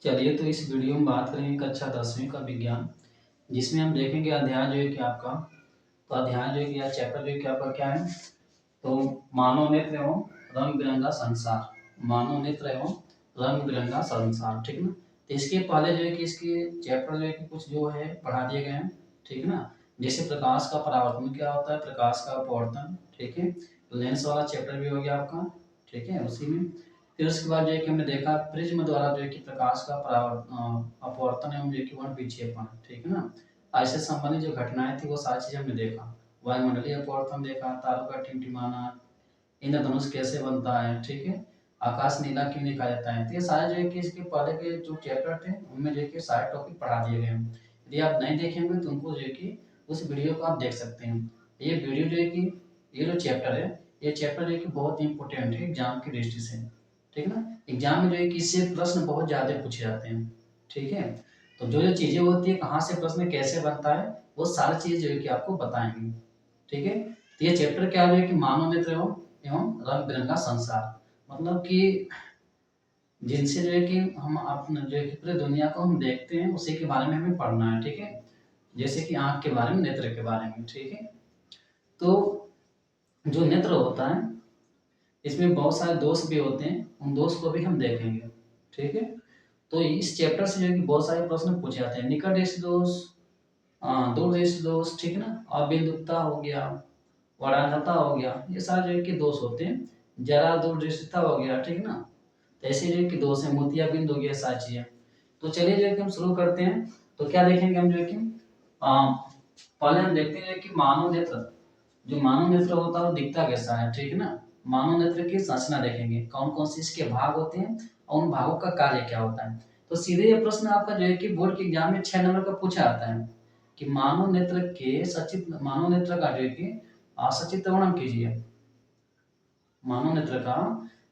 चलिए तो इस वीडियो में बात करेंगे कक्षा 10वीं का विज्ञान, जिसमें हम देखेंगे अध्याय जो है कि आपका तो अध्याय जो है कि या चैप्टर जो है कि आपका क्या है, तो मानव नेत्र एवं रंग बिरंगा संसार। मानव नेत्र एवं रंग बिरंगा संसार, ठीक ना। तो इसके पहले जो है कि इसके चैप्टर जो है कि कुछ जो है पढ़ा दिए गए हैं, ठीक ना। जैसे प्रकाश का परावर्तन क्या होता है, प्रकाश का अपवर्तन, ठीक है। लेंस वाला चैप्टर भी हो गया आपका, ठीक है। उसी में फिर उसके बाद जो है कि हमने देखा प्रिज्म द्वारा जो है कि प्रकाश का अपवर्तन एवं जो है कि वर्ण विक्षेपण, ठीक है ना। ऐसे संबंधित जो घटनाएं थी वो सारी चीजें हमने देखा। वायुमंडलीय अपवर्तन देखा, तारों का टिमटिमाना, इंद्रधनुष कैसे बनता है, ठीक है। आकाश नीला क्यों देखा जाता है। तो ये सारे जो है कि इसके पहले के जो चैप्टर थे उनमें जो है कि सारे टॉपिक पढ़ा दिए गए हैं। यदि आप नहीं देखेंगे तो उनको जो है कि उस वीडियो को आप देख सकते हैं। ये वीडियो जो है कि ये जो चैप्टर है, ये चैप्टर जो है कि बहुत ही इंपॉर्टेंट है एग्जाम की दृष्टि से, ठीक है ना। एग्जाम में जो है कि इससे प्रश्न बहुत ज्यादा पूछे जाते हैं, ठीक है। तो जो जो चीजें होती है, कहाँ से प्रश्न कैसे बनता है, वो सारी चीज जो है कि आपको बताएंगे, ठीक है। तो ये चैप्टर क्या है कि मानव नेत्र एवं रंग बिरंगा संसार, मतलब कि जिनसे जो है कि हम अपने जो है कि पूरी दुनिया को हम देखते हैं उसी के बारे में हमें पढ़ना है, ठीक है। जैसे कि आंख के बारे में, नेत्र के बारे में, ठीक है। तो जो नेत्र होता है इसमें बहुत सारे दोष भी होते हैं, उन दोष को भी हम देखेंगे, ठीक है। तो इस चैप्टर से जो है कि बहुत सारे प्रश्न पूछे जाते हैं। निकट दृष्टि दोष, दूर दृष्टि दोष, ठीक है ना। अबिंदुकता हो गया, वरांधता हो गया, ये सारे जो है कि दोष होते हैं। जरा दूरदृष्टिता हो गया, ठीक है ना। तो ऐसे जो है कि दोष है, मोतियाबिंद हो गया, सारी चीजें। तो चलिए जो है कि हम शुरू करते हैं। तो क्या देखेंगे हम जो है कि पहले हम देखते हैं कि मानव नेत्र, जो मानव नेत्र होता है वो दिखता कैसा है, ठीक है ना। मानव नेत्र की संरचना देखेंगे, कौन कौन से इसके भाग होते हैं और उन भागों का कार्य क्या होता है। तो सीधे ये प्रश्न आपका जो है कि बोर्ड के एग्जाम में 6 नंबर का पूछा जाता है कि मानव नेत्र के सचित्र, मानव नेत्र का जो है कि सचित्र वर्णन कीजिए। मानव नेत्र का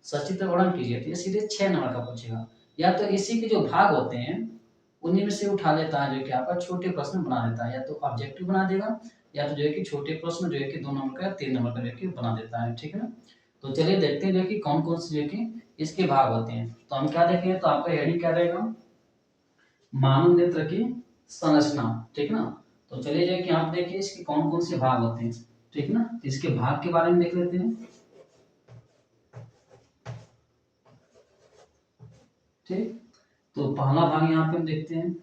सचित्र वर्णन कीजिए, तो ये सीधे 6 नंबर का पूछेगा। या तो इसी के जो भाग होते हैं उन्हीं में से उठा लेता है, जो कि आपका छोटे प्रश्न बना देता है, या तो ऑब्जेक्टिव बना देगा या तो जो है कि छोटे प्रश्न जो है कि 2 नंबर का या 3 नंबर का जो है कि बना देता है, ठीक है ना। तो चलिए देखते हैं जो है कि कौन कौन से जो है कि इसके भाग होते हैं। तो हम क्या देखेंगे, तो आपका हेडिंग क्या रहेगा, मानव नेत्र की संरचना, ठीक ना। तो चलिए जो है कि आप देखिए इसके कौन कौन से भाग होते हैं, ठीक ना। इसके भाग के बारे में देख लेते हैं, ठीक। तो पहला भाग यहाँ पे हम देखते हैं,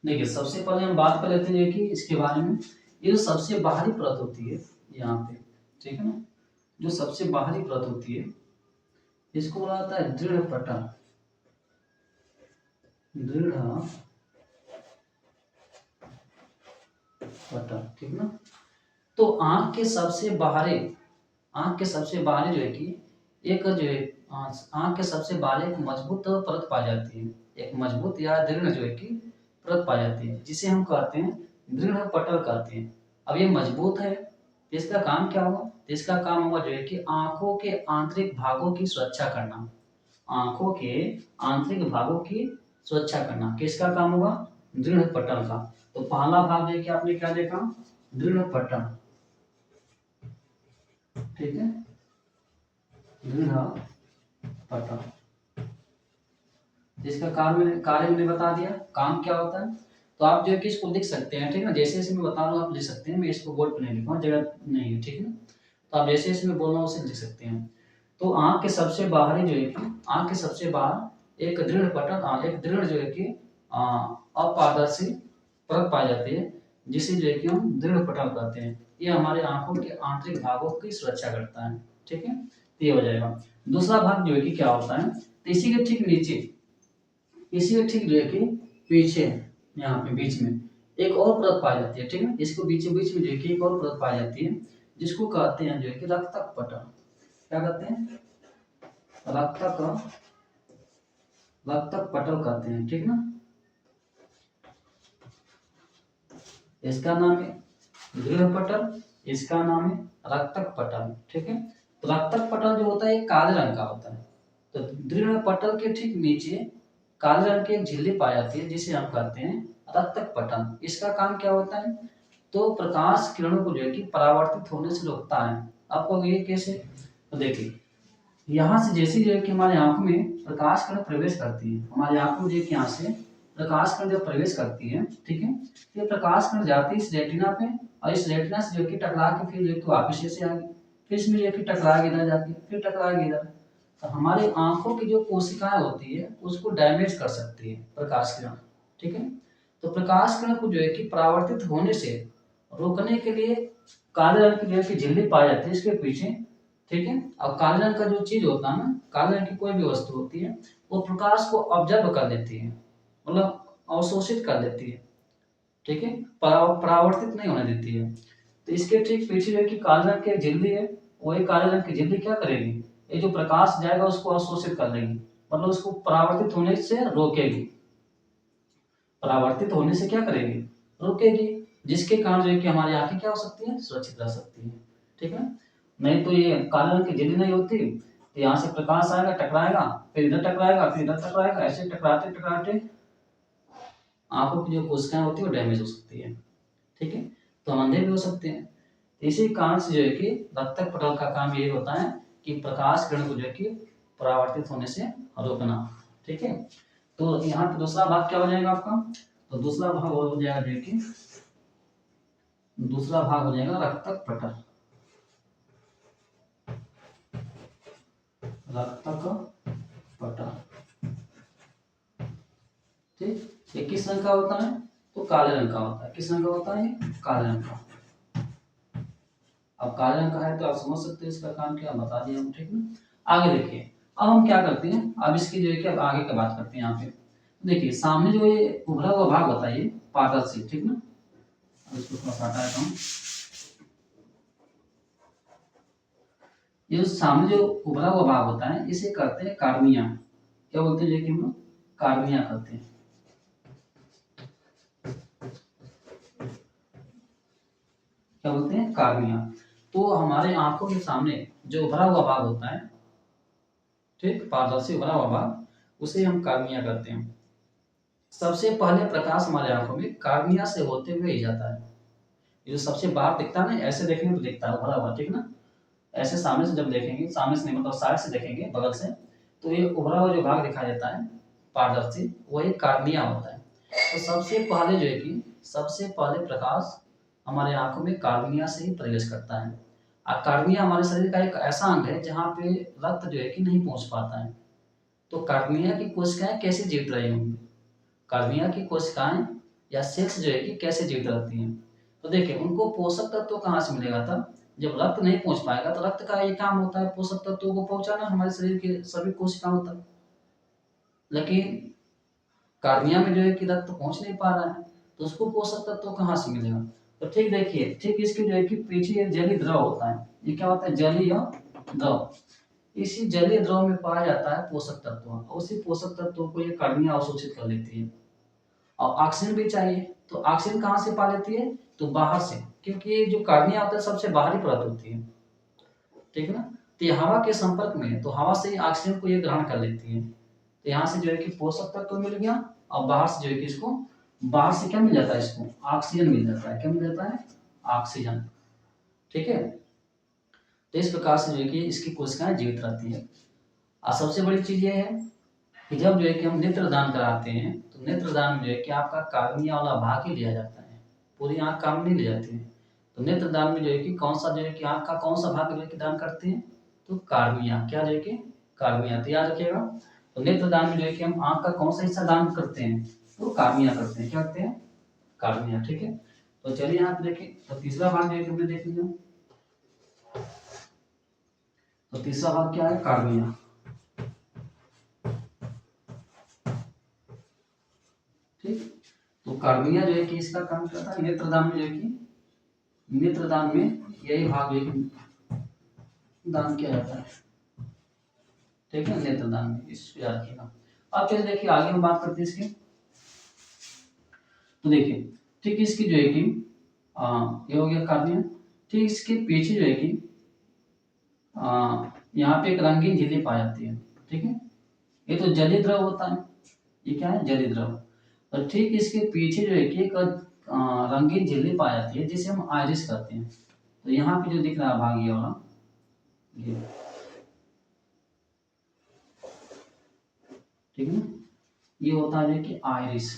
देखिए सबसे पहले हम बात कर लेते हैं कि इसके बारे में। ये जो सबसे बाहरी परत होती है यहाँ पे, ठीक है ना, जो सबसे बाहरी परत होती है इसको बोला जाता है दृढ़ पटल। दृढ़ पटल, ठीक ना। तो आंख के सबसे बाहरी जो है कि एक जो है आंख के सबसे बाहरी एक मजबूत परत पाई जाती है, एक मजबूत या दृढ़ जो है कि परत पाई जाती है, जिसे हम कहते हैं दृढ़ पटल कहते हैं। अब ये मजबूत है तो इसका काम क्या होगा, तो इसका काम होगा जो है कि आंखों के आंतरिक भागों की सुरक्षा करना। आंखों के आंतरिक भागों की सुरक्षा करना किसका काम होगा, दृढ़ पटल का। तो पहला भाग जो है कि आपने क्या देखा, दृढ़ पटल, ठीक है, दृढ़ पटल। जिसका कार्य मैंने बता दिया, काम क्या होता है। तो आप जो है कि इसको लिख सकते हैं, ठीक है ना। जैसे जैसे मैं बता रहा हूँ आप लिख सकते हैं, मैं इसको बोर्ड पे नहीं लिखूंगा, जगह नहीं है, ठीक है ना। तो आप जैसे जैसे मैं बोल रहा हूँ उसे लिख सकते हैं। तो आंख के सबसे बाहरी जो है कि आंख के सबसे बाहर एक दृढ़ पटल, एक दृढ़ जो है कि अपारदर्शी परत पाई जाती है, जिसे जो है कि हम दृढ़ पटल कहते हैं। ये हमारे आंखों के आंतरिक भागों की सुरक्षा करता है, ठीक है। तो ये हो जाएगा। दूसरा भाग जो है कि क्या होता है, तो इसी के ठीक नीचे, इसी के ठीक जो है कि पीछे यहाँ पे बीच में एक और परत पाई जाती है, ठीक है। इसको बीचों बीच में जो है कि एक और परत पाई जाती है, जिसको कहते हैं जो है कि रक्तक पटल। क्या कहते हैं, रक्तक, रक्तक पटल कहते हैं, ठीक ना। इसका नाम है दृढ़ पटल, इसका नाम है रक्तक पटल, ठीक है। तो रक्तक पटल जो होता है ये काले रंग का होता है। तो दृढ़ पटल के ठीक नीचे काले रंग की एक झिल्ली पाई जाती है, जिसे हम कहते हैं रक्तक पटल। इसका काम क्या होता है, तो प्रकाश किरणों को जो है कि परावर्तित होने से रोकता है। आपको ये कैसे, तो देखिए यहाँ से जैसे जो है कि हमारे आंखों में प्रकाश किरण प्रवेश करती है, हमारी आंखों में जो है कि यहाँ से प्रकाश किरण जब प्रवेश करती है, ठीक है, ये प्रकाश किरण जाती है इस रेटिना पे, और इस रेटिना से जो है कि टकरा के फिर जो है कि वापस ऐसे आ गई, फिर इसमें जो है कि टकरा के इधर जाती है, फिर टकरा के इधर। तो हमारी आंखों की जो कोशिकाएं होती है उसको डैमेज कर सकती है प्रकाश किरण, ठीक है। तो प्रकाश किरण को जो है कि परावर्तित होने से रोकने के लिए काले रंग की जो है कि झिल्ली पाई जाती है इसके पीछे, ठीक है। अब काले रंग का जो चीज होता है ना, काले रंग की कोई भी वस्तु होती है वो प्रकाश को ऑब्जर्व कर लेती है, मतलब अवशोषित कर लेती है, ठीक है, परावर्तित नहीं होने देती है। तो इसके ठीक पीछे जो है कि काले रंग की एक झिल्ली है, वही काले रंग की झिल्ली क्या करेगी, ये जो प्रकाश जाएगा उसको अवशोषित कर लेगी, मतलब उसको परावर्तित होने से रोकेगी, परावर्तित होने से क्या करेगी, रोकेगी, जिसके कारण जो है कि हमारी आंखें क्या हो सकती है, सुरक्षित रह सकती है, ठीक है। नहीं तो ये काले रंग की झिल्ली नहीं होती तो यहाँ से प्रकाश आएगा, टकराएगा, फिर इधर टकराएगा, फिर इधर टकराएगा, ऐसे टकराते टकराते आंखों की जो कोशिकाएं होती है वो डैमेज हो सकती है, ठीक है, तो हम अंधे भी हो सकते हैं। तो इसी कारण से जो है कि रक्तक पटल का काम ये होता है कि प्रकाश किरण को जो है कि परावर्तित होने से रोकना, ठीक है। तो यहाँ पे दूसरा भाग क्या हो जाएगा आपका, तो दूसरा भाग हो जाएगा जो है कि दूसरा भाग हो जाएगा रक्तक पटल, रक्तक पटल, ठीक। ये किस रंग का होता है, तो काले रंग का होता है। किस रंग का होता है, काले रंग का। अब काले रंग का है तो आप समझ सकते हैं इसका काम क्या, बता दिया हम, ठीक ना। आगे देखिए अब हम क्या करते हैं, अब इसकी जो है कि अब आगे का बात करते हैं। यहाँ पे देखिए सामने जो ये उभरा हुआ भाग होता है ये पारदर्शी, ठीक ना। अब इसको थोड़ा सा हटा देता हूँ। ये जो सामने जो उभरा हुआ भाग होता है इसे करते हैं कार्निया, क्या बोलते हैं, जो कि हम लोग कार्निया करते हैं, क्या बोलते हैं, कार्निया। तो हमारे आंखों के सामने जो उभरा हुआ भाग होता है, ठीक, पारदर्शी उभरा हुआ भाग, उसे हम कार्निया करते हैं। सबसे पहले प्रकाश हमारे आंखों में कार्निया से होते हुए ही जाता है। ये जो सबसे बाहर दिखता है ना, ऐसे देखने तो दिखता है उभरा हुआ, ठीक ना, ऐसे सामने से जब देखेंगे, सामने से नहीं मतलब साइड से देखेंगे, बगल से, तो ये उभरा हुआ जो भाग दिखाई देता है पारदर्शी, वही कार्निया होता है। तो सबसे पहले जो है कि सबसे पहले प्रकाश हमारे आंखों में कार्निया से ही प्रवेश करता है। और कार्निया हमारे शरीर का एक ऐसा अंग है जहाँ पे रक्त जो है कि नहीं पहुंच पाता है। तो कार्निया की कोशिकाएं कैसे जीवित रही होंगी, कार्निया की कोशिकाएं या सेल्स जो है कि कैसे जीवित रहती हैं, तो देखिए उनको पोषक तत्व कहाँ से मिलेगा, तब जब रक्त नहीं पहुंच पाएगा तो रक्त का ये काम होता है पोषक तत्वों को पहुंचाना हमारे शरीर के सभी कोशिकाओं तक, लेकिन कार्निया में जो है कि रक्त पहुंच नहीं पा रहा है तो उसको पोषक तत्व कहाँ से मिलेगा। तो ठीक देखिए, ठीक इसके जो है कि पीछे एक जलीय द्रव होता है, ये क्या होता है, जलीय द्रव। इसी जलीय द्रव में पाया जाता है पोषक तत्व, और उसी पोषक तत्वों को ये कार्निया अवशोषित कर लेती है। और ऑक्सीजन भी चाहिए, तो ऑक्सीजन कहाँ से पा लेती है, तो बाहर से, क्योंकि ये जो कार्निया होता है सबसे बाहरी परत होती है, ठीक है ना। तो ये हवा के संपर्क में है तो हवा से ही ऑक्सीजन को ये ग्रहण कर लेती है। तो यहाँ से जो है कि पोषक तत्व मिल गया, और बाहर से जो है कि इसको, बाहर से क्या मिल जाता है, इसको ऑक्सीजन मिल जाता है। क्या मिल जाता है, ऑक्सीजन, ठीक है। तो इस प्रकार से जो है कि इसकी कोशिकाएं जीवित रहती है। और सबसे बड़ी चीज ये है कि जब जो है कि हम नेत्रदान कराते हैं तो नेत्रदान में जो है कि आपका कार्निया वाला भाग ही लिया जाता है, पूरी आंख काम नहीं ली जाती है। तो नेत्रदान में जो है कि कौन सा जो है कि आंख का कौन सा भाग जो है कि दान करते हैं, तो कार्निया, क्या जो है कि कार्निया, तो याद रखिएगा। तो नेत्रदान में जो है कि हम आंख का कौन सा हिस्सा दान करते हैं, तो कार्निया करते हैं, क्या करते हैं, कार्निया, ठीक है। तो चलिए यहाँ पे देखिए, तो तीसरा भाग जो है कि हमने देख लिया। तो तीसरा भाग क्या है, कार्निया, ठीक। तो कार्निया जो है कि इसका काम करता है नेत्रदान में, जो है कि नेत्रदान में यही भाग जो है कि दान किया जाता है, ठीक है, नेत्रदान में, इसको याद रखिएगा। अब चलिए देखिए आगे हम बात करते हैं इसकी। तो देखिए ठीक इसकी जो है कि ये हो गया कार्निया, ठीक इसके पीछे जो है कि यहाँ पे एक रंगीन झिल्ली पाई जाती है, ठीक है। ये तो जलीय द्रव होता है, ये क्या है, जलीय द्रव। और ठीक इसके पीछे जो है कि एक रंगीन झिल्ली पाई जाती है जिसे हम आइरिस कहते हैं। तो यहाँ पे जो दिख रहा है भाग ये वाला, ये ठीक है ना, ये होता है कि आइरिस।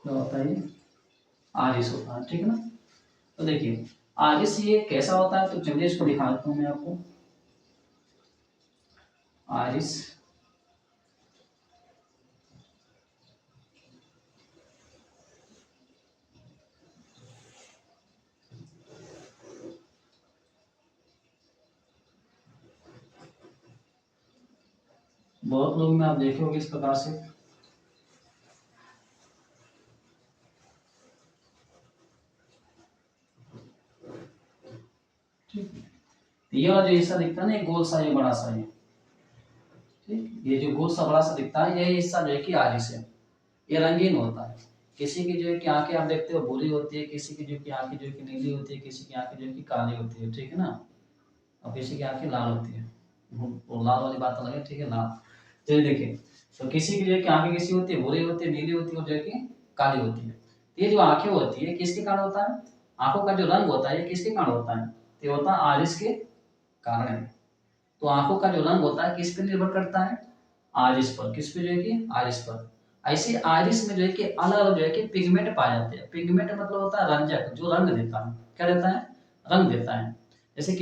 क्या होता है ये? आइरिस होता है, ठीक है ना। तो देखिए आइरिस ये कैसा होता है, तो चलिए इसको दिखा देता हूँ मैं आपको। आइरिस बहुत लोग में आप देखे होंगे इस प्रकार से। ठीक, ये वाला जो हिस्सा दिखता है ना, ये गोल सा, ये बड़ा सा, ये ठीक, ये जो गोल सा बड़ा सा दिखता है, ये हिस्सा जो है कि आइरिस है। ये रंगीन होता है। किसी की जो है कि आंखें आप देखते हो भूरी होती है, किसी की जो कि आंखें जो है कि नीली होती है, किसी की आंखें जो है कि काली होती है, ठीक है ना, और किसी की आंखें लाल होती है। वो लाल वाली बात अलग है, ठीक है, लाल। चलिए देखिए, तो किसी की जो है कि आंखें कैसी होती है, भूरी होती है, नीली होती है, और जो है कि काली होती है। तो ये जो आंखें होती है किसके कारण होता है, आंखों का जो रंग होता है ये किसके कारण होता है, तो ये होता है आइरिस के कारण है। तो आंखों का जो रंग होता है किस पे निर्भर करता है, आइरिस पर। किस पे, जो है कि आइरिस पर। ऐसे आइरिस में जो है कि अलग अलग जो है कि पिगमेंट पाए जाते हैं। पिगमेंट मतलब होता है रंजक, जो रंग देता है। क्या देता है, रंग देता है। जैसे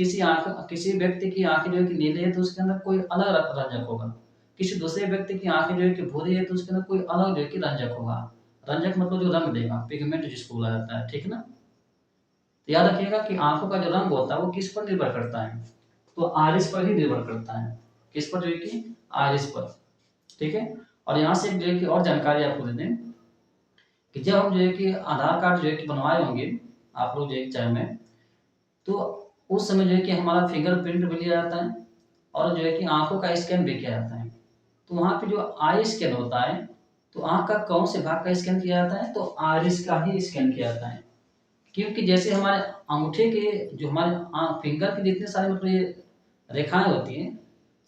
किसी व्यक्ति की आंखें जो है कि नीली है तो उसके अंदर कोई अलग रंजक होगा। किसी दूसरे व्यक्ति की आंखें जो है कि भूरी है तो उसके अंदर कोई अलग जो है कि रंजक होगा। रंजक मतलब जो रंग देगा, पिगमेंट जिसको बोला जाता है, ठीक है ना। तो याद रखिएगा कि आंखों का जो रंग होता है वो किस पर निर्भर करता है, तो आरिस पर ही निर्भर करता है। किस पर, जो है कि आरिस पर, ठीक है। और यहाँ से जो है कि और जानकारी आपको दे दें कि जब हम जो है कि आधार कार्ड जो है कि बनवाए होंगे आप लोग जो है चाहे में, तो उस समय जो है कि हमारा फिंगरप्रिंट भी लिया जाता है और जो है कि आंखों का स्कैन भी किया जाता है। तो वहाँ पे जो आई स्कैन होता है, तो आंख का कौन से भाग का स्कैन किया जाता है, तो आरिस का ही स्कैन किया जाता है। क्योंकि जैसे हमारे अंगूठे के जो हमारे फिंगर के जितने सारे मतलब ये रेखाएं होती हैं,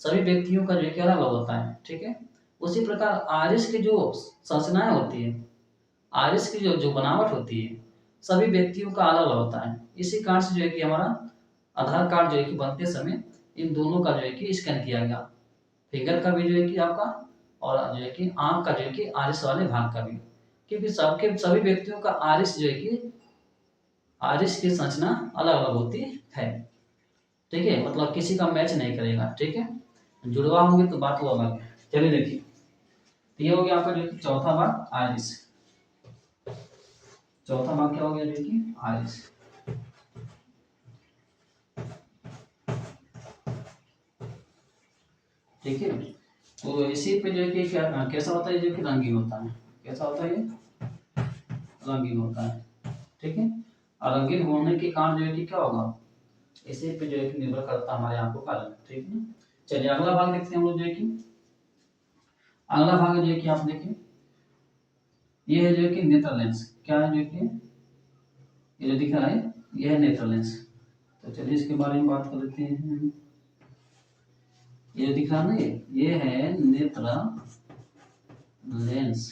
सभी व्यक्तियों का जो है कि अलग अलग होता है, ठीक है। उसी प्रकार आरिस की जो संरचनाएं होती है, आरिस की जो जो बनावट होती है, सभी व्यक्तियों का अलग अलग होता है। इसी कारण से जो है कि हमारा आधार कार्ड जो है कि बनते समय इन दोनों का जो है कि स्कैन किया गया, फिंगर का भी जो है कि आपका, और जो है कि आंख का जो है कि आरिस वाले भाग का भी। क्योंकि सबके सभी व्यक्तियों का आरिस जो है कि आरिस की संरचना अलग अलग होती है, ठीक है, मतलब किसी का मैच नहीं करेगा, ठीक है। जुड़वा होंगे तो बात वो अलग है। चलिए देखिए, तो ये हो गया आपका जो कि चौथा भाग आइरिस। चौथा भाग क्या हो गया, जो कि आइरिस, ठीक है। तो इसी पे जो है कि क्या कैसा होता है, जो कि रंगीन होता है। कैसा होता है, ये रंगीन होता है, ठीक है। और रंगीन होने के कारण जो है कि क्या होगा, इसी पे जो है कि निर्भर करता है हमारे आंखों का रंग, ठीक है ना। चलिए अगला भाग देखते हैं हम लोग, जो है कि अगला भाग जो है कि आप देखिए, ये है जो है कि नेत्र लेंस। क्या है, जो कि ये जो दिख रहा है ये है नेत्र लेंस। तो चलिए इसके बारे में बात कर लेते हैं। ये जो दिख रहा है ना, ये है नेत्र लेंस,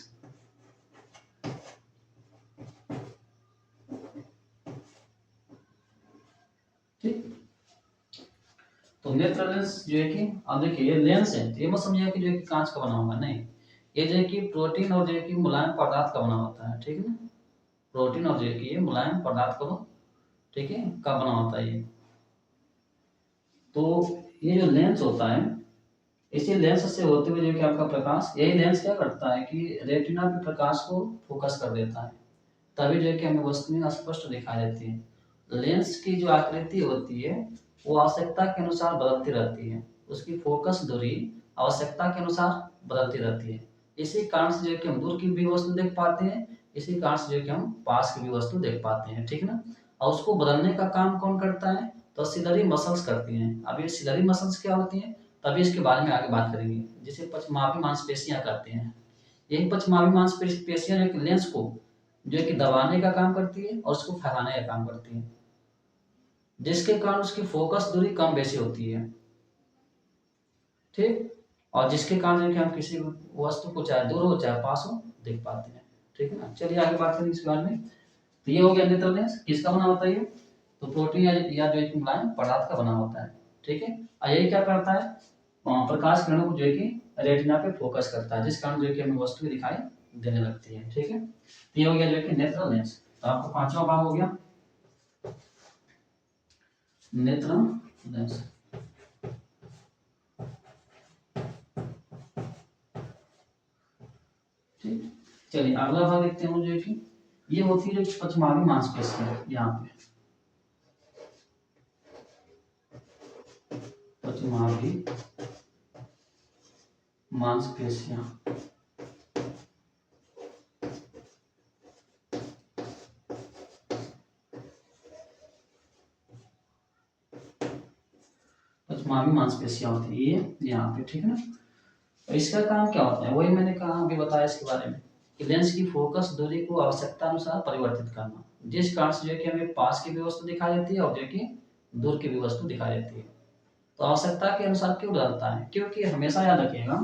ठीक। तो नेत्र लेंस जो है कि अब देखिए ये लेंस है, तो ये मत समझिए कि जो है कि कांच का बना होगा, नहीं। ये जो है कि प्रोटीन और जो है कि मुलायम पदार्थ का बना होता है, ठीक है ना। प्रोटीन और जो है कि ये मुलायम पदार्थ का, ठीक है, का बना होता है ये। तो ये जो लेंस होता है, इसी लेंस से होते हुए जो कि आपका प्रकाश, यही लेंस क्या करता है कि रेटिना पे प्रकाश को फोकस कर देता है, तभी जो है कि हमें वस्तुएं स्पष्ट दिखाई देती है। लेंस की जो आकृति होती है वो आवश्यकता के अनुसार बदलती रहती है, उसकी फोकस दूरी आवश्यकता के अनुसार बदलती रहती है। इसी कारण से जो है कि हम दूर की भी वस्तु देख पाते हैं, इसी कारण से जो है कि हम पास की भी वस्तु देख पाते हैं, ठीक ना। और उसको बदलने का काम कौन करता है, तो सिलरी मसल्स करती हैं। अब ये सिलरी मसल्स क्या होती हैं, तभी इसके बारे में आगे बात करेंगे, जिसे पश्चमाभी मांसपेशियां करते हैं। यही पश्चमाभी मांसपेशियां जो कि लेंस को जो है कि दबाने का काम करती है और उसको फैलाने का काम करती है, जिसके कारण उसकी फोकस दूरी कम बेसी होती है, ठीक। और जिसके कारण जो है कि हम किसी वस्तु को चाहे दूर हो चाहे पास हो देख पाते हैं। ठीक है ना। चलिए आगे बात करेंगे इसके बारे में। तो ये हो गया नेत्र लेंस, किसका बना होता है ये? तो प्रोटीन या जो एक मुलायम पदार्थ का बना होता है। ठीक है। और यही क्या करता है, प्रकाश किरणों को जो है कि रेटिना पे फोकस करता है, जिस कारण जो है कि हमें वस्तु दिखाई देने लगती है। ठीक है। तो ये हो गया जो है कि नेत्र लेंस। तो आपको पांचवा भाग हो गया नेत्र लेंस। ठीक। चलिए अगला भाग देखते हैं जो है कि ये होती है जो पछमावी मांसपेशियां, यहाँ पे पछमावी मांसपेशियां। पछमावी मांसपेशियां होती है ये यहाँ पे। ठीक है ना। तो इसका काम क्या होता है, वही मैंने कहा अभी बताया इसके बारे में कि लेंस की फोकस दूरी को आवश्यकता अनुसार परिवर्तित करना, जिस कारण से जो है कि हमें पास की भी वस्तु दिखाई देती है और जो कि दूर की भी वस्तु दिखाई देती है। तो आवश्यकता के अनुसार क्यों बदलता है, क्योंकि हमेशा याद रखिएगा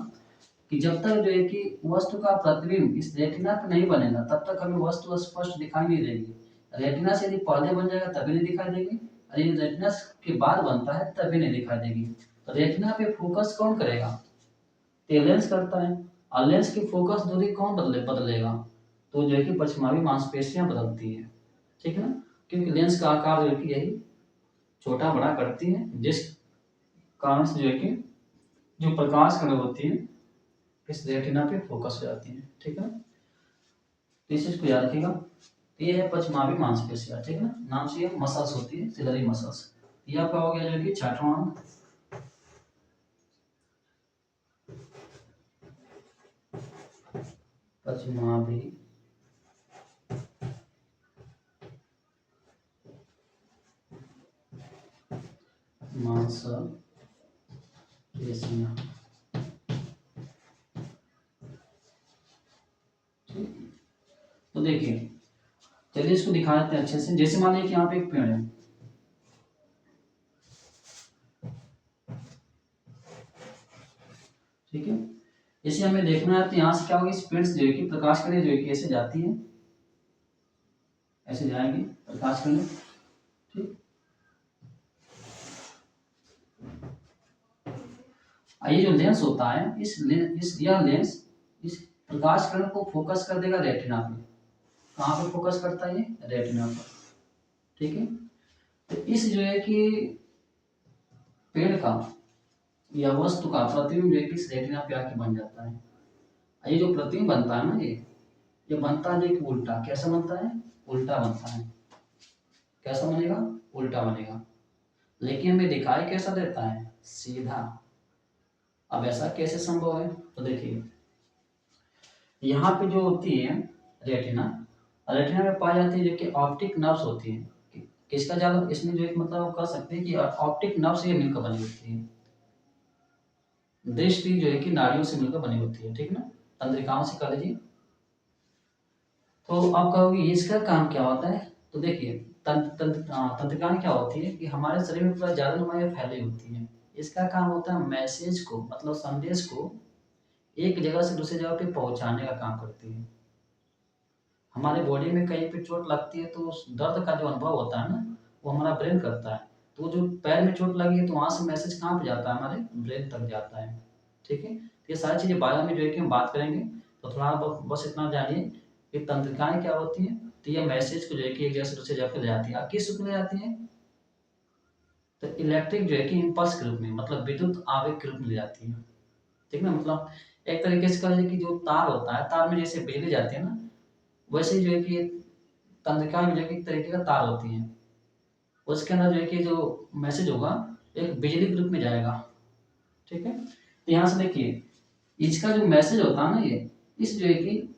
कि जब तक जो है कि वस्तु का प्रतिबिंब इस रेटिना पे नहीं बनेगा तब तक हमें वस्तु स्पष्ट दिखाई नहीं देगी। रेटिना से यदि पहले बन जाएगा तभी नहीं दिखाई देगी, और यदि रेटिना के बाद बनता है तभी नहीं दिखाई देगी। तो रेटिना पे फोकस कौन करेगा, तो लेंस करता है। और लेंस की फोकस दूरी कौन बदलेगा, तो जो है कि पछमावी मांसपेशियां बदलती है। ठीक है ना। क्योंकि लेंस का आकार जो है कि यही छोटा बड़ा करती है, जिस कारण से जो है कि जो प्रकाश किरण होती है इस रेटिना पे फोकस हो जाती है। ठीक है। तो इस चीज को याद रखिएगा। तो ये है पछमावी मांसपेशियां। ठीक है ना। नाम से ये मसल्स होती है, सिलरी मसल्स। ये आपका हो गया जो कि छठवां अंक पछमावी मांसपेशियां। तो देखिए चलिए इसको दिखा देते हैं अच्छे से। जैसे मान लीजिए कि यहाँ पे एक पेड़ है, ठीक है। इसे हमें देखना है तो यहाँ से क्या होगी, इस पेड़ से जो है कि प्रकाश किरणें जो है कि ऐसे जाती है, ऐसे जाएंगी प्रकाश किरणें। ठीक। ये जो लेंस होता है इस यह लेंस इस प्रकाश किरण को फोकस कर देगा रेटिना पे। कहाँ पे फोकस करता है, ये रेटिना पर। ठीक है। तो इस जो है कि पेड़ का या वस्तु का प्रतिबिंब जो है कि इस रेटिना पे आके बन जाता है। ये जो प्रतिबिंब बनता है ना, ये बनता है जो कि उल्टा। कैसा बनता है, उल्टा बनता है। कैसा बनेगा, उल्टा बनेगा। लेकिन हमें दिखाई कैसा देता है, सीधा। अब ऐसा कैसे संभव है, तो देखिए यहाँ पे जो होती है रेटिना, रेटिना में पाई जाती है जो कि ऑप्टिक नर्व्स होती है। किसका जाल इसमें जो एक मतलब कह सकते हैं कि ऑप्टिक नर्व से ये मिलकर बनी होती है। दृष्टि जो है कि नाड़ियों से मिलकर बनी होती है। ठीक ना। तंत्रिकाओं से कह लीजिए। तो आप कहोगे इसका काम क्या होता है, तो देखिए तंत्रिकाएं क्या होती है कि हमारे शरीर में पूरा जालनुमा फैली होती है। इसका काम होता है मैसेज को, मतलब संदेश को एक जगह से दूसरी जगह पे पहुंचाने का काम करती है। हमारे बॉडी में कहीं पे चोट लगती है तो उस दर्द का जो अनुभव होता है ना, वो हमारा ब्रेन करता है। तो जो पैर में चोट लगी है तो वहां से मैसेज कहाँ पे जाता है, हमारे ब्रेन तक जाता है। ठीक है। तो ये सारी चीजें बाद में जो है कि हम बात करेंगे। तो थोड़ा बस इतना जानिए कि तंत्रिकाएं क्या होती हैं। तो ये मैसेज को जो है कि एक जगह से दूसरी जगह पे ले जाती है। किस रूप में ले जाती है, तो इलेक्ट्रिक जो है कि इम्पल्स के रूप में, मतलब विद्युत आवेग के रूप में ले जाती है। ठीक ना। मतलब एक तरीके से कह लीजिए कि जो तार होता है, तार में जैसे बिजली जाती है ना, वैसे ही जो है कि तंत्रिका में जो है कि एक तरीके का तार होती है। उसके अंदर जो है कि जो मैसेज होगा एक बिजली के रूप में जाएगा। ठीक है। तो यहाँ से देखिए इसका जो मैसेज होता है ना, ये इस जो है कि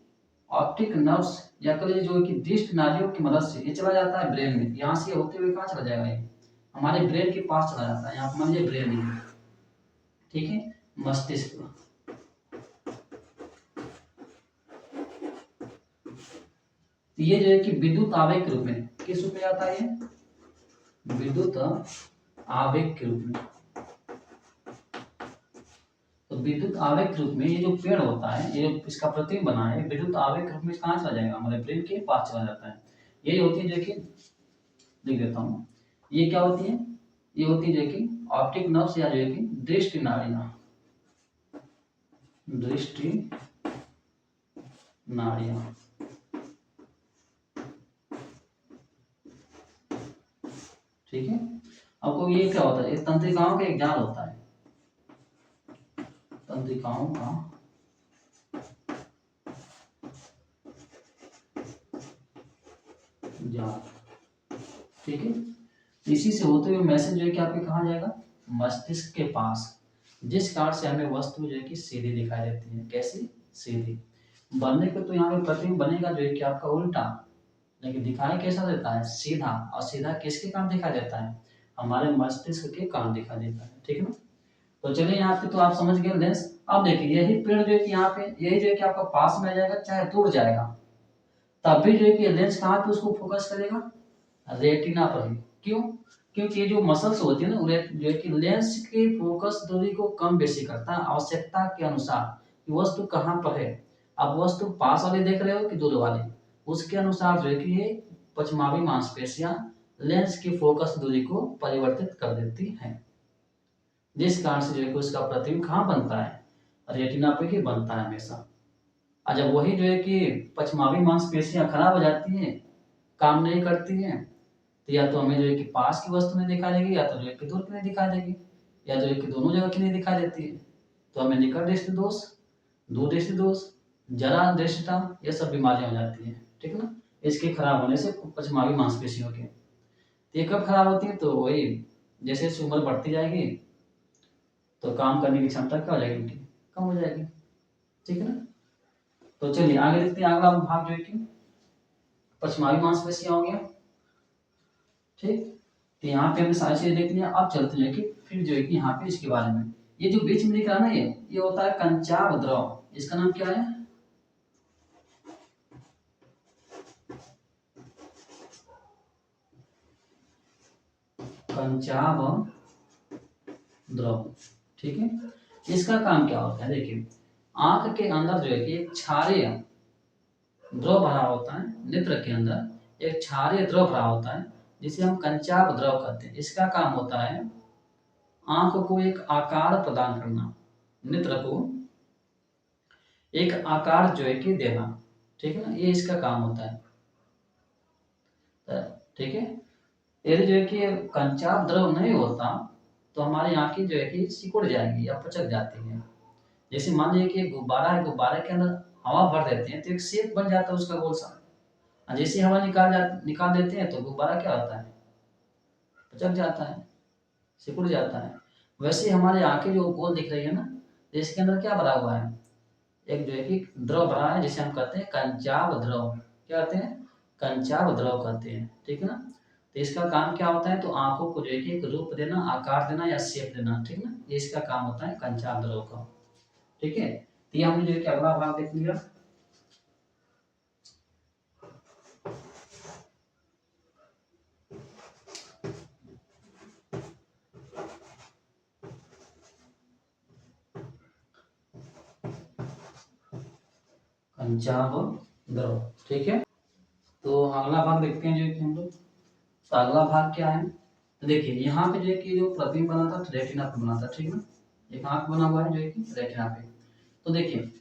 ऑप्टिक नर्व्स या कह लीजिए जो है कि दृष्टि नालियों की मदद से ये चला जाता है ब्रेन में। यहाँ से होते हुए कहाँ चला जाएगा, ये हमारे ब्रेन के पास चला जाता है। यहाँ मान लीजिए ब्रेन है, ठीक है, मस्तिष्क। ये जो है कि विद्युत आवेग के रूप में किस रूप में आता है, विद्युत आवेग के रूप में। तो विद्युत आवेग के रूप में ये जो पेड़ होता है, ये जो इसका प्रतिबिंब बना है, विद्युत आवेग के रूप में कहाँ चला जाएगा, हमारे ब्रेन के पास चला जाता है। यही होती है जो कि लिख देता हूँ, ये क्या होती है, ये होती है जो कि ऑप्टिक नर्व्स या जो है कि दृष्टि नाड़ियाँ, दृष्टि नाड़ियाँ। ठीक है, आपको ये क्या होता है, इस तंत्रिकाओं का एक जाल होता है, तंत्रिकाओं का जाल। ठीक है, इसी से होते हुए मैसेज जो है कि आपके कहाँ जाएगा, मस्तिष्क के पास, जिस कारण से हमें वस्तु जो है कि सीधी दिखाई देती है। कैसी, सीधी। बनने को तो यहाँ पे प्रतिबिंब बनेगा जो है कि आपका उल्टा, लेकिन दिखाई कैसा देता है, सीधा। और सीधा किसके कारण दिखाई देता है, हमारे मस्तिष्क के कारण दिखाई देता है। ठीक है ना, तो चलिए यहाँ पे तो आप समझ गए लेंस। अब देखिए यही पेड़ जो है कि यहाँ पे यही जो है कि आपका पास में आ जाएगा, चाहे दूर जाएगा, तब भी जो है कि लेंस कहाँ पे उसको फोकस करेगा, रेटिना पर ही। क्यों, क्योंकि ये जो मसल्स होती है ना, जो है कि लेंस की फोकस दूरी को कम बेसी करता है आवश्यकता के अनुसार कि वस्तु कहाँ पर है। अब वस्तु पास वाले देख रहे हो कि दूर वाले, उसके अनुसार जो है कि ये पश्चिमावी मांसपेशियां लेंस की फोकस दूरी को परिवर्तित कर देती हैं, जिस कारण से जो है कि उसका प्रतिबिंब कहाँ बनता है, रेटिना पे ही बनता है हमेशा। और जब वही जो है कि पश्चिमावी मांसपेशियां खराब हो जाती हैं, काम नहीं करती हैं, तो या तो हमें जो है कि पास की वस्तु नहीं दिखाई देगी, या तो जो है कि दूर की नहीं दिखाई देगी, या जो है कि दोनों जगह की नहीं दिखाई देती है। तो हमें निकट दृष्टि दोष, दूर दृष्टि दोष, जरा दृष्टिता, ये सब बीमारियां हो जाती हैं। ठीक है ना, इसके खराब होने से पश्चिमावी मांसपेशियों के। तो ये कब खराब होती है, तो वही जैसे जैसे उम्र बढ़ती जाएगी तो काम करने की क्षमता क्या हो जाएगी उनकी, कम हो जाएगी। ठीक है ना, तो चलिए आगे देखते हैं। अगला भाग जो है कि पश्चिमावी मांसपेशियां हो गया। ठीक, तो यहाँ पे हमने सारी चीजें देख लिया। अब चलते हैं कि फिर जो है कि यहाँ पे इसके बारे में, ये जो बीच में दिख रहा है ना, ये होता है कंचाव द्रव। इसका नाम क्या है, कंचाव द्रव। ठीक है, इसका काम क्या होता है, देखिए आंख के अंदर जो है कि एक क्षारीय द्रव भरा होता है, नेत्र के अंदर एक क्षारीय द्रव भरा होता है, जिसे हम कंचाव द्रव कहते हैं। इसका काम होता है आंख को एक आकार प्रदान करना, नेत्र को एक आकार जो है कि देना। ठीक है ना, ये इसका काम होता है। ठीक है, यदि जो है कि कंचाव द्रव नहीं होता तो हमारी आंखें जो है कि सिकुड़ जाएंगी या पचक जाती हैं। जैसे मान लीजिए कि गुब्बारा है, गुब्बारे के अंदर हवा भर देते हैं तो एक शेप बन जाता है उसका गोल सा, और जैसे हवा निकाल देते हैं तो गुब्बारा क्या होता है, पचक जाता है, सिकुड़ जाता है। वैसे हमारी आंखें जो गोल दिख रही है ना, तो इसके अंदर क्या भरा हुआ है, एक जो है कि द्रव भरा है, जिसे हम कहते हैं कंचाव द्रव। क्या कहते हैं, कंचाव द्रव कहते हैं। ठीक है ना, तो इसका काम क्या होता है, तो आंखों को जो है कि एक रूप देना, आकार देना या शेप देना। ठीक है ना, ये इसका काम होता है कंचाव द्रव का। ठीक है, तो ये हमने जो है कि अगला भाग देख लिया। कंचाव द्रव। ठीक है, तो अगला भाग देखते हैं जो है कि हम लोग। तो अगला भाग क्या है, तो देखिए यहाँ पे जो है कि जो प्रतिबिंब बना था रेटिना पे बना था। ठीक है ना, एक आंख बना हुआ है जो है कि रेटिना पे। तो देखिए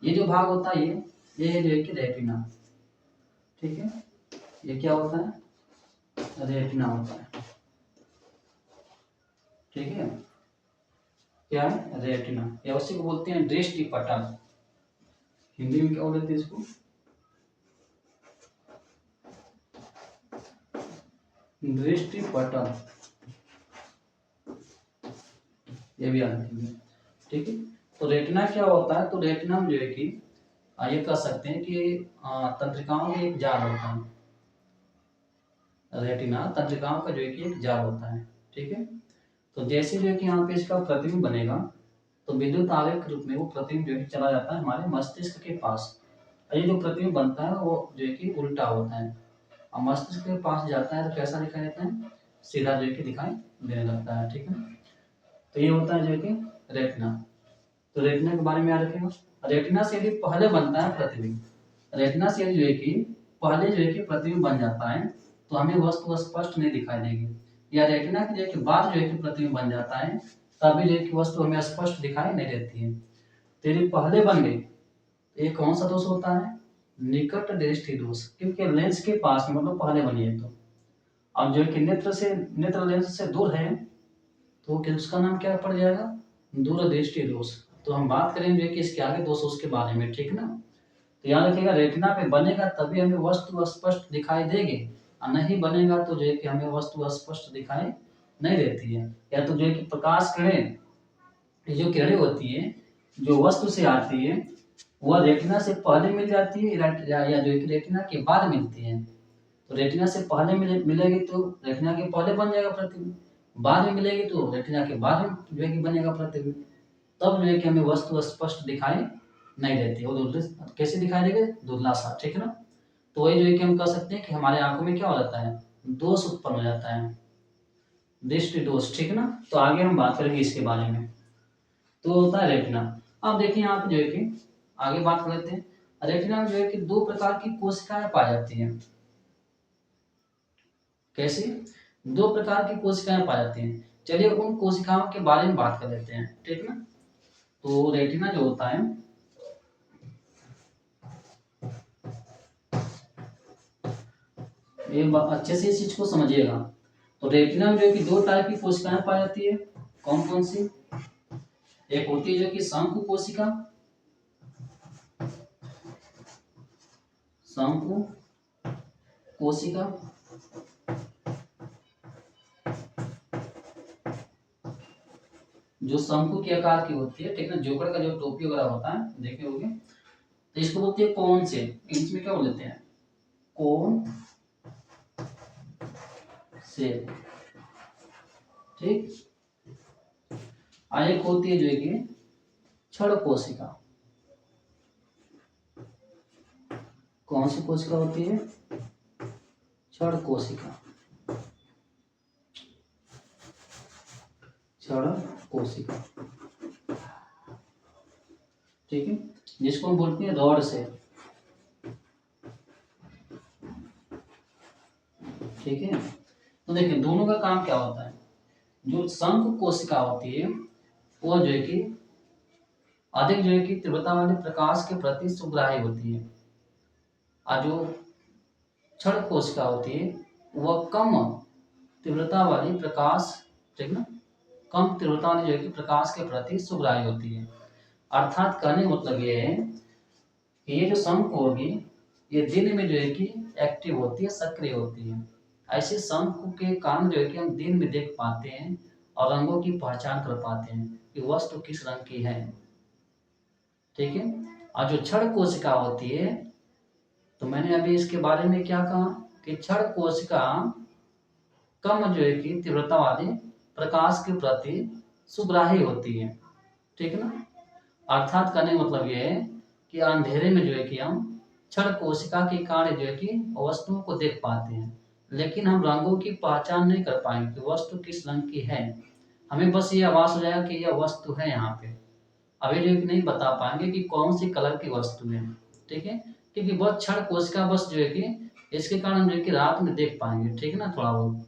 ये जो भाग होता है ये है जो है कि रेटिना। ठीक है, ये क्या होता है, रेटिना होता है। ठीक है, क्या है, रेटिना, या उसी को बोलते हैं दृष्टि पटल। हिंदी में क्या बोलते हैं इसको, दृष्टि पटल, ये भी आती है। ठीक है, तो रेटिना क्या होता है, तो रेटिना में जो है कि ये कह सकते हैं कि तंत्रिकाओं का एक जाल होता है। रेटिना तंत्रिकाओं का जो है कि एक जाल होता है। ठीक है, तो जैसे जो है कि यहाँ पे इसका प्रतिबिंब बनेगा तो विद्युत आवेग के रूप में वो प्रतिबिंब जो है कि चला जाता है हमारे मस्तिष्क के पास। और ये जो प्रतिबिंब बनता है वो जो है कि उल्टा होता है, और मस्तिष्क के पास जाता है तो कैसा दिखाई देता है, सीधा जो है कि दिखाई देने लगता है। ठीक है, तो ये होता है जो है कि रेटिना। तो रेटिना के बारे में याद रखेगा। रेटिना से यदि पहले बनता है प्रतिबिंब, रेटिना से यदि जो है कि पहले जो है कि प्रतिबिंब बन जाता है तो हमें वस्तु स्पष्ट नहीं दिखाई देगी, या रेटिना के जो है कि बाद जो है कि प्रतिबिंब बन जाता है तभी जो है कि वस्तु हमें स्पष्ट दिखाई नहीं देती है। तो यदि पहले बन गई तो ये कौन सा दोष होता है? निकट दृष्टि दोष, क्योंकि लेंस के पास में मतलब पहले बनी है। तो अब जो है कि नेत्र लेंस से दूर है तो उसका नाम क्या पड़ जाएगा? दूरदृष्टि दोष। तो हम बात करेंगे कि इसके आगे दोष उसके बारे में, ठीक ना। तो याद रखिएगा रेटिना पे बनेगा तभी हमें वस्तु स्पष्ट दिखाई देगी, और नहीं बनेगा तो जो है कि हमें वस्तु स्पष्ट दिखाई नहीं देती है। या तो जो है कि प्रकाश किरणें, ये जो किरणें होती है जो वस्तु से आती है वह रेटिना से पहले मिल जाती है या जो है कि रेटिना के बाद मिलती है। तो रेटिना से पहले मिलेगी तो रेटिना के पहले बन जाएगा प्रतिबिंब, बाद में मिलेगी तो रेटिना के बाद में जो है कि बनेगा प्रतिबिंब। तब जो है कि हमें वस्तु स्पष्ट दिखाई नहीं देती, वो कैसे दिखाई देगी? धुंधला सा, ठीक है ना। तो वही जो है कि हम कह सकते हैं कि हमारे आंखों में क्या हो जाता है? दोष उत्पन्न हो जाता है, दृष्टि दोष, ठीक है ना। तो आगे हम बात करेंगे इसके बारे में। तो होता है रेटिना। अब देखिए यहाँ पे जो है कि आगे बात कर लेते हैं। रेटिना में जो है कि दो प्रकार की कोशिकाएं पाई जाती हैं। कैसे? दो प्रकार की कोशिकाएं पाई जाती हैं। चलिए उन कोशिकाओं के बारे में बात कर लेते हैं, ठीक ना। तो रेटिना जो होता है, ये अच्छे से इस चीज को समझिएगा। तो रेटिना में जो है कि दो टाइप की कोशिकाएं पाई जाती है। कौन कौन सी? एक होती है जो कि शंकु कोशिका, शंकु कोशिका, जो शंकु के आकार की होती है, ठीक है। जोकर का जो टोपी वगैरह होता है देखे होंगे, तो इसको बोलते हैं कोन से। इंग्लिश में क्या बोलते हैं? कोन से, ठीक। एक होती है जो है कि क्षण कोशिका। कौन सी कोशिका होती है? क्षण कोशिका, क्षण कोशिका, ठीक है, जिसको हम बोलते हैं रॉड से, ठीक है। तो देखिए दोनों का काम क्या होता है। जो शंकु कोशिका होती है वो जो है कि अधिक जो है कि तीव्रता वाले प्रकाश के प्रति सुग्राही होती है, और जो क्षण कोशिका होती है वह कम तीव्रता वाली प्रकाश, ठीक ना, कम तीव्रता वाली जो है कि प्रकाश के प्रति सुग्राही होती है। अर्थात कहने का मतलब ये है कि ये जो शंकु होगी ये दिन में जो है कि एक्टिव होती है, सक्रिय होती है। ऐसे शंकु के कारण जो है कि हम दिन में देख पाते हैं और रंगों की पहचान कर पाते हैं कि वस्तु किस रंग की है, ठीक है। और जो क्षण कोशिका होती है, तो मैंने अभी इसके बारे में क्या कहा कि क्षण कोशिका कम जो है कि तीव्रता वाली प्रकाश के प्रति सुग्राही होती है, ठीक है ना। अर्थात कहने का मतलब ये है कि अंधेरे में जो है कि हम क्षण कोशिका के कारण जो है कि वस्तुओं को देख पाते हैं, लेकिन हम रंगों की पहचान नहीं कर पाएंगे कि वस्तु किस रंग की है। हमें बस ये आभास हो जाएगा कि यह वस्तु है यहाँ पे, अभी जो है कि नहीं बता पाएंगे कि कौन सी कलर की वस्तु है, ठीक है। क्योंकि बहुत क्षण कोशिका बस जो है कि इसके कारण जो है कि रात में देख पाएंगे, ठीक है ना, थोड़ा बहुत।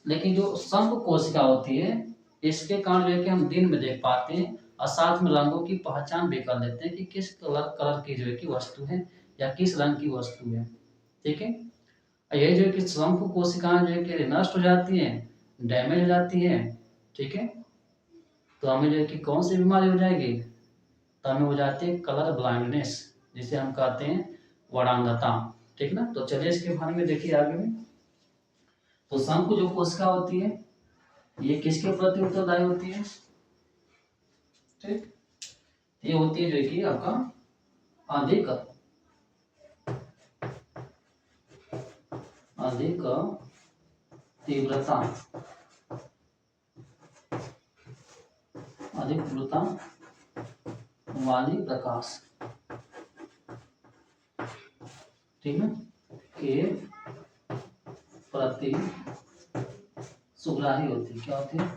लेकिन जो शंकु कोशिका होती है इसके कारण जो है कि हम दिन में देख पाते हैं और साथ में रंगों की पहचान भी कर लेते हैं कि किस कलर की जो है कि वस्तु है या किस रंग की वस्तु है, ठीक है। ये जो है कि शंकु कोशिकाएं जो है कि नष्ट हो जाती हैं, डैमेज हो जाती है, ठीक है। तो हमें जो है कि कौन सी बीमारी हो जाएगी? तो हमें हो जाती है कलर ब्लाइंडनेस, जिसे हम कहते हैं वरांधता, ठीक ना। तो चलिए इसके बारे में देखिए आगे में। तो शंकु जो कोशिका होती है ये किसके प्रति उत्तरदायी होती है? ठीक, ये होती है जो कि आपका अधिक अधिक तीव्रता, अधिक तीव्रता वाली प्रकाश, ठीक है, के प्रति सुग्राही होती है। क्या होती है?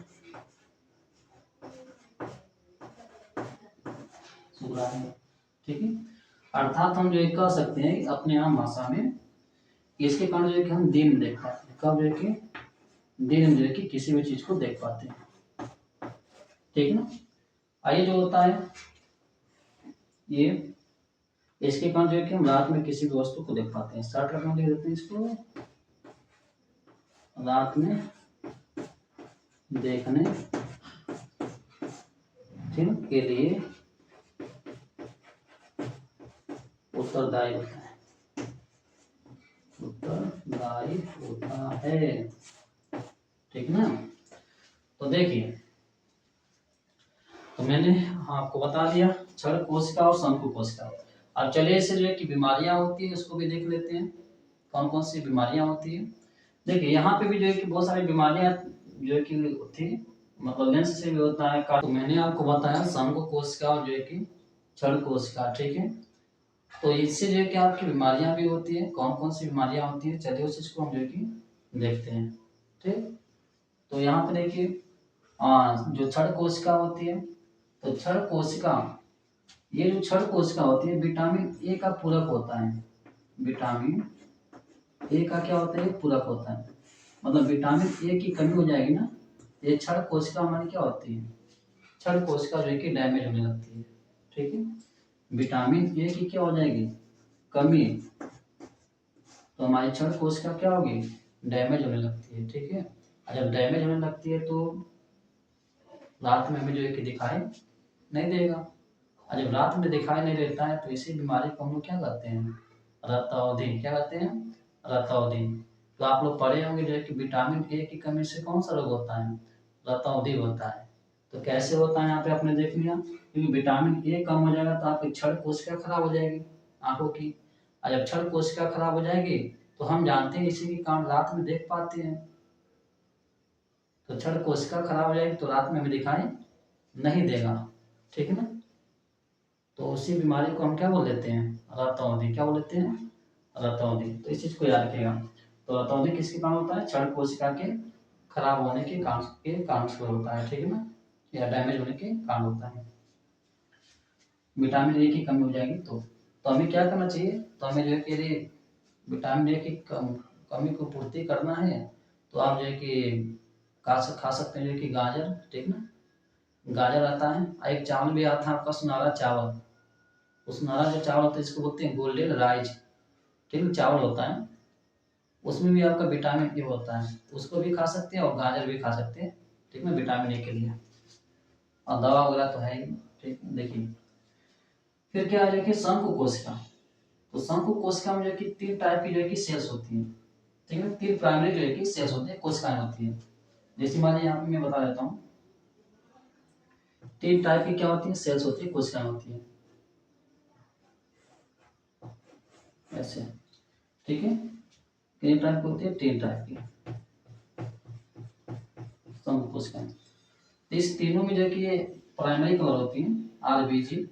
पूरा है। ठीक है, अर्थात हम जो है कह सकते हैं अपने आम भाषा में इसके कारण जो है कि हम दिन देख पाते हैं। कब जो है कि दिन में जो है कि किसी भी चीज को देख पाते हैं। ठीक है ना। आइए जो होता है ये इसके कारण जो है कि हम रात में किसी भी वस्तु को देख पाते हैं। शॉर्टकट में लिख देते हैं इसको, रात में देखने ठीक के लिए उत्तरदायी होता है, उत्तरदायी होता है। ठीक ना। तो देखिए, तो मैंने आपको बता दिया क्षण कोशिका और शंकु कोशिका। अब चलिए इससे जो है कि बीमारियां होती है उसको भी देख लेते हैं, कौन कौन सी बीमारियां होती है। देखिए यहाँ पे भी जो है कि बहुत सारी बीमारियां जो है कि होती है, मतलब लेंस से भी होता है। तो मैंने आपको बताया शंकु कोशिका और जो है कि क्षण कोशिका। ठीक है, तो इससे जो है कि आपकी बीमारियां भी होती है, कौन कौन सी बीमारियां होती है चलिए उस चीज को हम जो है कि देखते हैं। ठीक, तो यहाँ पे देखिए जो क्षण कोशिका होती है, तो क्षण कोशिका, ये जो क्षण कोशिका होती है विटामिन ए का पूरक होता है। विटामिन ए का क्या होता है, पूरक होता है। मतलब विटामिन ए की कमी हो जाएगी ना, ये क्षण कोशिका हमारी क्या होती है, क्षण कोशिका जो है कि डैमेज होने लगती है। ठीक है, विटामिन ए की क्या हो जाएगी, कमी, तो हमारी क्षण कोशिका क्या होगी, डैमेज होने लगती है। ठीक है, और जब डैमेज होने लगती है तो रात में हमें जो है कि दिखाई नहीं देगा, और जब रात में दिखाई नहीं देता है तो इसी बीमारी को हम लोग क्या कहते हैं, रतौंधी। क्या कहते हैं, रतौंधी। तो आप लोग पढ़े होंगे जो है कि विटामिन ए की कमी से कौन सा रोग होता है, रतौंधी होता है। तो कैसे होता है यहाँ पे आपने देख लिया, क्योंकि विटामिन ए कम हो जाएगा तो आपकी क्षण कोशिका खराब हो जाएगी आंखों की, और जब क्षण कोशिका खराब हो जाएगी तो हम जानते हैं इसी के कारण रात में देख पाते हैं। तो क्षण कोशिका खराब हो जाएगी तो रात में हमें दिखाई नहीं देगा। ठीक है ना। तो उसी बीमारी को हम क्या बोल देते हैं, रतौंधी। क्या बोल देते हैं, रतौंधी। तो इस चीज को याद रखिएगा। तो रतौंधी किसके कारण होता है, क्षण कोशिका के खराब होने के कारण से होता है। ठीक है ना, या डैमेज होने के कारण होता है। विटामिन ए की कमी हो जाएगी तो हमें क्या करना चाहिए, तो हमें जो है कि यदि विटामिन ए की कमी को पूर्ति करना है तो आप जो है कि खा सकते हैं जो कि गाजर। ठीक ना, गाजर आता है, एक चावल भी आता है आपका सुनहरा चावल। उस सुनहरा जो चावल होता है इसको बोलते हैं गोल्डन राइस। ठीक है, चावल होता है, उसमें भी आपका विटामिन ए होता है, उसको भी खा सकते हैं और गाजर भी खा सकते हैं। ठीक है, विटामिन ए के लिए, और दवा वगैरह तो है ही। ठीक, देखिए फिर क्या है कि शंकु कोशिका। तो शंकु कोशिका में जो है कि 3 टाइप की जो है कि सेल्स होती हैं। ठीक है, 3 प्राइमरी जो है कि सेल्स होती है, कोशिकाएं होती है। जैसे मान लीजिए यहाँ पे मैं बता देता हूँ, 3 टाइप की क्या होती है, सेल्स होती है, कोशिकाएं होती है ऐसे। ठीक है, कितनी टाइप की होती है, 3 टाइप की शंकु कोशिकाएं। इस तीनों में जो है कि ये प्राइमरी कलर होती है, आरबीजी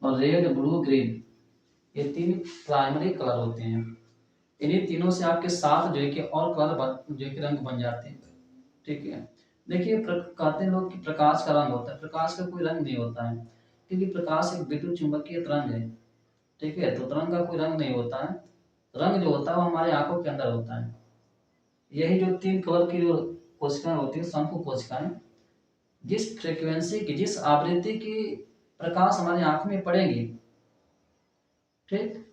और रेड ब्लू ग्रीन, ये 3 प्राइमरी कलर होते हैं। इन्हीं तीनों से आपके साथ जो है कि और कलर जो है कि रंग बन जाते हैं। ठीक है, देखिए कहते हैं लोग कि प्रकाश का रंग होता है, प्रकाश का कोई रंग नहीं होता है, क्योंकि प्रकाश एक विद्युत चुंबकीय तरंग है। ठीक है, तो तरंग का कोई रंग नहीं होता है, रंग जो होता है वो हमारे आंखों के अंदर होता है। यही जो 3 कलर की जो कोशिकाएं होती है, शंकु कोशिकाएं, जिस फ्रीक्वेंसी की, जिस आवृत्ति की प्रकाश हमारी आंख में पड़ेगी, ठीक,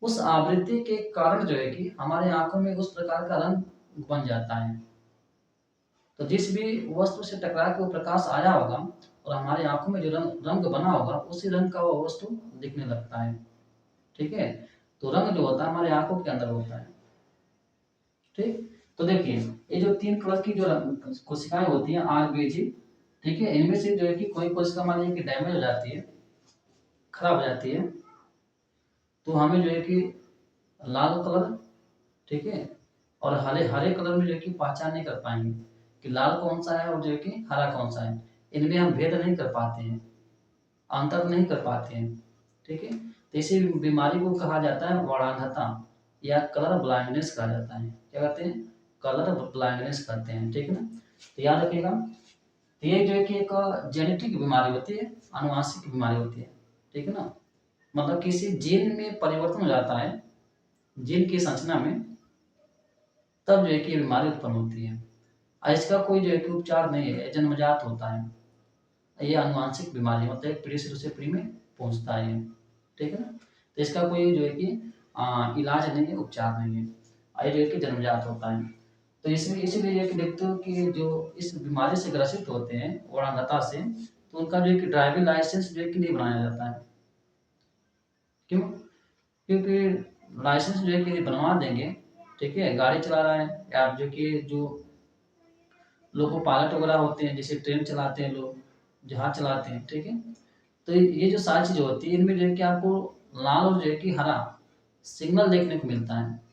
उस आवृत्ति के कारण जो है कि हमारे आंखों में उस प्रकार का रंग बन जाता है। तो जिस भी वस्तु से टकरा के वो प्रकाश आया होगा और हमारी आंखों में जो रंग बना होगा उसी रंग का वो वस्तु दिखने लगता है। ठीक है, तो रंग जो होता है हमारे आंखों के अंदर होता है। ठीक, तो देखिए ये जो 3 कलर की जो कोशिकाएं होती हैं आरबीजी, ठीक है, इनमें से जो है कि कोई कोशिका मान लीजिए कि डैमेज हो जाती है, खराब हो जाती है, तो हमें जो है कि लाल कलर, ठीक है, और हरे हरे कलर में जो है कि पहचान नहीं कर पाएंगे कि लाल कौन सा है और जो है कि हरा कौन सा है। इनमें हम भेद नहीं कर पाते हैं, अंतर नहीं कर पाते हैं। ठीक है, तो इसी बीमारी को कहा जाता है वर्णांधता या कलर ब्लाइंडनेस कहा जाता है। क्या कहते हैं, कलर ब्लाइंडनेस कहते हैं। ठीक है ना, तो याद रखिएगा तो ये जो है कि एक जेनेटिक बीमारी होती है, आनुवांशिक बीमारी होती है, ठीक है ना। मतलब किसी जीन में परिवर्तन हो जाता है, जीन की संरचना में, तब जो है कि ये बीमारी उत्पन्न होती है। और इसका कोई जो है कि उपचार नहीं है, जन्मजात होता है। ये आनुवांशिक बीमारी मतलब एक पीढ़ी से दूसरी पीढ़ी में पहुंचता है ये, ठीक है ना। तो इसका कोई जो है कि इलाज नहीं है, उपचार नहीं है, ये जो है कि जन्मजात होता है। तो इसमें इसीलिए ये कि देखते हो कि जो इस बीमारी से ग्रसित होते हैं ओरांगता से, तो उनका जो है कि ड्राइविंग लाइसेंस जो है कि नहीं बनाया जाता है। क्यों? क्योंकि लाइसेंस जो है कि बनवा देंगे, ठीक है, गाड़ी चला रहा है या जो कि जो लोको पायलट वगैरह होते हैं, जैसे ट्रेन चलाते हैं लोग, जहाज चलाते हैं, ठीक है। तो ये जो सारी चीजें होती है, इनमें जो है कि आपको लाल और जो है कि हरा सिग्नल देखने को मिलता है।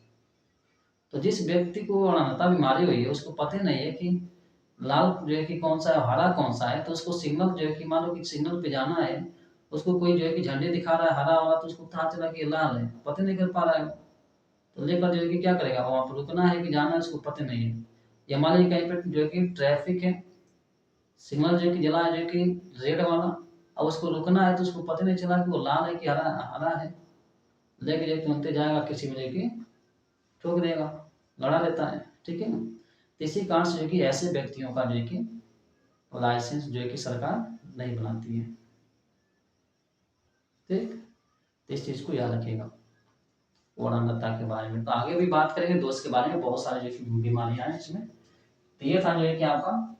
तो जिस व्यक्ति को अनाथा बीमारी हुई है उसको पता ही नहीं है कि लाल जो है कि कौन सा है, हरा कौन सा है। तो उसको सिग्नल जो है कि मान लो कि सिग्नल पे जाना है, उसको कोई जो है कि झंडे दिखा रहा है हरा वाला, तो उसको पता चला कि लाल है, पता नहीं कर पा रहा है। तो लेकर जो है कि क्या करेगा, वहां पर रुकना है कि जाना है, उसको पता नहीं है। या मान लीजिए कहीं पर जो है कि ट्रैफिक है, सिग्नल जो है कि जला है जो है कि रेड वाला, अब उसको रुकना है तो उसको पता नहीं चला कि वो लाल है कि हरा हरा है। लेके जो है कि उनते जाएगा, किसी में जो है कि ठोक देगा, लड़ा लेता है, ठीक है ना। तो इसी कारण से जो है कि ऐसे व्यक्तियों का जो है कि लाइसेंस जो है कि सरकार नहीं बनाती है, ठीक। तो इस चीज को याद रखिएगा ओरांगता के बारे में। तो आगे भी बात करेंगे दोस्त के बारे में, बहुत सारी जो कि बीमारियां हैं इसमें। तो ये था जो है कि आपका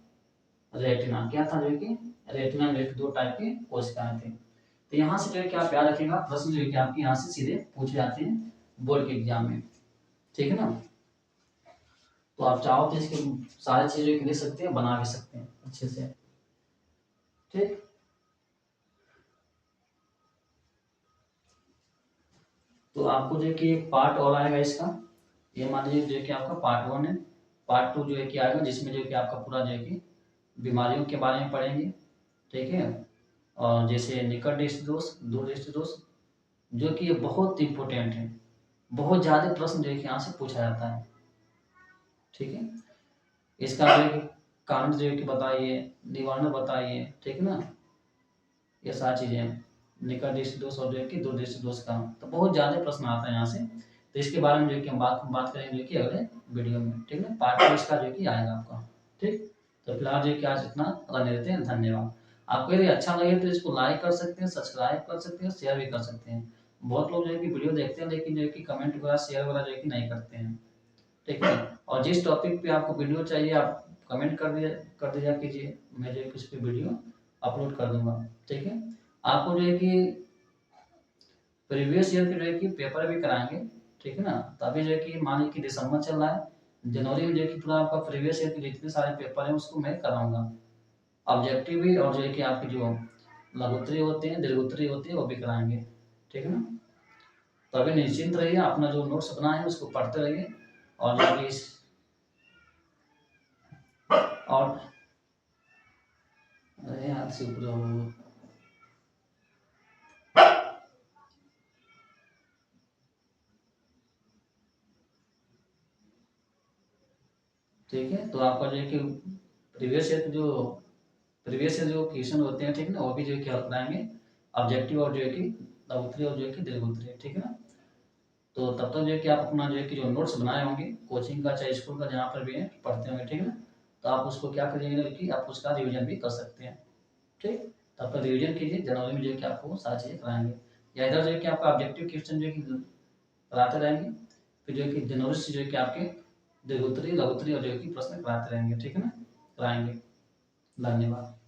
रेटिना, क्या था जो है कि रेटिना में दो टाइप के कोशिकाएं थे। तो यहाँ से जो है कि आप याद रखिएगा, प्रश्न जो है कि आपके यहाँ से सीधे पूछे जाते हैं बोर्ड के एग्जाम में, ठीक है ना। तो आप चाहो तो इसके सारी चीजें लिख सकते हैं, बना भी सकते हैं अच्छे से, ठीक। तो आपको जो है कि एक पार्ट और आएगा इसका, ये मान लीजिए जो है कि आपका पार्ट 1 है। पार्ट 2 जो है कि आएगा, जिसमें जो है कि आपका पूरा जो है कि बीमारियों के बारे में पढ़ेंगे, ठीक है। और जैसे निकट दृष्टि दोष, दूर दृष्टि दोष, जो कि ये बहुत इंपॉर्टेंट है, बहुत ज्यादा प्रश्न जो है कि यहाँ से पूछा जाता है, ठीक है। इसका जो है कि कारण जो है कि बताइए, निवारण बताइए, ठीक है ना। ये सारी चीजें हैं, निकट दृष्टि दोष और जो है कि दूर दृष्टि दोष का, तो बहुत ज्यादा प्रश्न आता है यहाँ से। तो इसके बारे में जो है कि हम बात करेंगे जो कि अगले वीडियो में, ठीक है। पार्ट 2 इसका जो है कि आएगा आपका, ठीक। तो फिलहाल जो है कि आज इतना बने रहते हैं, धन्यवाद। आपको यदि अच्छा लगे तो इसको लाइक कर सकते हैं, सब्सक्राइब कर सकते हैं, शेयर भी कर सकते हैं। बहुत लोग जो है कि वीडियो देखते हैं लेकिन जो है कि कमेंट वगैरह शेयर वगैरह जो है कि नहीं करते हैं, ठीक है। और जिस टॉपिक पे आपको वीडियो चाहिए आप कमेंट कर दिया कीजिए, मैं जो है कि उस पर वीडियो अपलोड कर दूंगा, ठीक है। आपको जो है कि प्रीवियस ईयर के जो है कि पेपर भी कराएंगे, ठीक है ना। तो अभी जो है कि मान लीजिए कि दिसंबर चल रहा है, जनवरी में जो है कि पूरा आपका प्रीवियस ईयर के जितने सारे पेपर हैं उसको मैं कराऊंगा, ऑब्जेक्टिव भी, और जो है कि आपकी जो लघुत्तरी होते हैं, दीर्घोत्तरी होती है, वो भी कराएंगे, ठीक है ना। तो अभी निश्चिंत रहिए, अपना जो नोट्स बना है उसको पढ़ते रहिए, और जो भी और अरे यार चुप रहो। ठीक है, तो आपका जो है कि प्रीवियस ईयर जो क्वेश्चन होते हैं, ठीक है ना, वो भी जो है कि हल कराएंगे, ऑब्जेक्टिव और जो है कि लघुत्तरी और जो है कि दीर्घोत्तरी, ठीक है ना। तो तब तक जो है कि आप अपना जो है कि जो नोट्स बनाए होंगे कोचिंग का चाहे स्कूल का जहाँ पर भी है पढ़ते होंगे, ठीक है ना, तो आप उसको क्या करिएगा कि आप उसका रिविजन भी कर सकते हैं, ठीक। तब तक रिविजन कीजिए, जनवरी में जो है कि आपको सारी चीज़ें कराएंगे, या इधर जो है कि आपका ऑब्जेक्टिव क्वेश्चन जो है कि कराते रहेंगे, फिर जो है कि जनवरी से जो है कि आपके दीर्घोत्तरी लघुत्तरी और जो है कि प्रश्न कराते रहेंगे, ठीक है ना, कराएंगे। धन्यवाद।